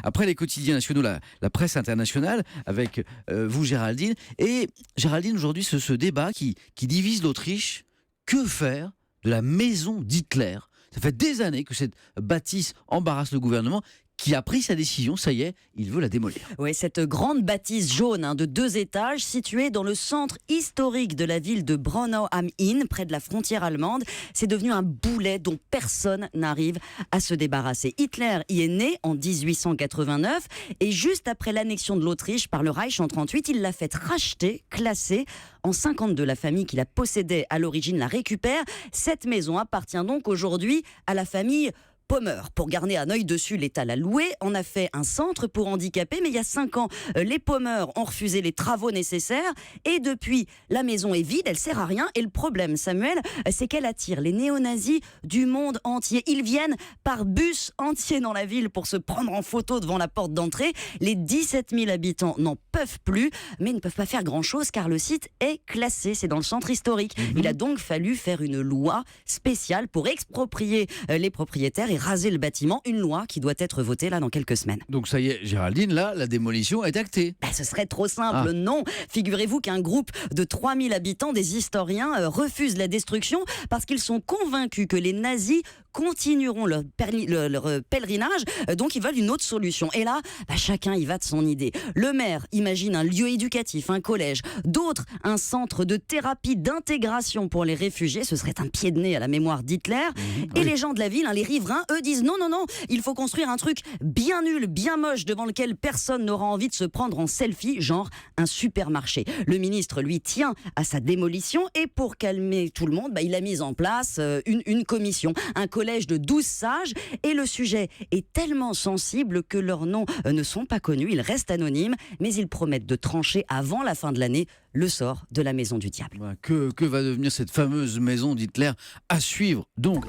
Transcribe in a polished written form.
Après les quotidiens nationaux, la presse internationale, avec vous Géraldine. Et Géraldine, aujourd'hui, ce débat qui divise l'Autriche, que faire de la maison d'Hitler? Ça fait des années que cette bâtisse embarrasse le gouvernement qui a pris sa décision, ça y est, il veut la démolir. Oui, cette grande bâtisse jaune de 2 étages située dans le centre historique de la ville de Braunau am Inn, près de la frontière allemande, c'est devenu un boulet dont personne n'arrive à se débarrasser. Hitler y est né en 1889 et juste après l'annexion de l'Autriche par le Reich en 1938, il l'a fait racheter, classer. En 1952, la famille qui la possédait à l'origine la récupère. Cette maison appartient donc aujourd'hui à la famille Pommer. Pour garder un œil dessus, l'État l'a loué, en a fait un centre pour handicapés, mais il y a 5 ans, les Pommer ont refusé les travaux nécessaires et depuis, la maison est vide, elle sert à rien. Et le problème, Samuel, c'est qu'elle attire les néo-nazis du monde entier. Ils viennent par bus entier dans la ville pour se prendre en photo devant la porte d'entrée. Les 17 000 habitants n'en peuvent plus, mais ne peuvent pas faire grand-chose car le site est classé, c'est dans le centre historique. Il a donc fallu faire une loi spéciale pour exproprier les propriétaires et raser le bâtiment, une loi qui doit être votée là dans quelques semaines. Donc ça y est, Géraldine, là, la démolition est actée. Ce serait trop simple, non. Figurez-vous qu'un groupe de 3000 habitants, des historiens, refusent la destruction parce qu'ils sont convaincus que les nazis continueront leur pèlerinage, donc ils veulent une autre solution. Et là, chacun y va de son idée. Le maire imagine un lieu éducatif, un collège, d'autres un centre de thérapie d'intégration pour les réfugiés, ce serait un pied de nez à la mémoire d'Hitler. Et les gens de la ville, les riverains, eux disent non, il faut construire un truc bien nul, bien moche, devant lequel personne n'aura envie de se prendre en selfie, genre un supermarché. Le ministre, lui, tient à sa démolition et pour calmer tout le monde, il a mis en place une commission, un collège de 12 sages et le sujet est tellement sensible que leurs noms ne sont pas connus, ils restent anonymes, mais ils promettent de trancher avant la fin de l'année le sort de la maison du diable. Que va devenir cette fameuse maison d'Hitler à suivre donc?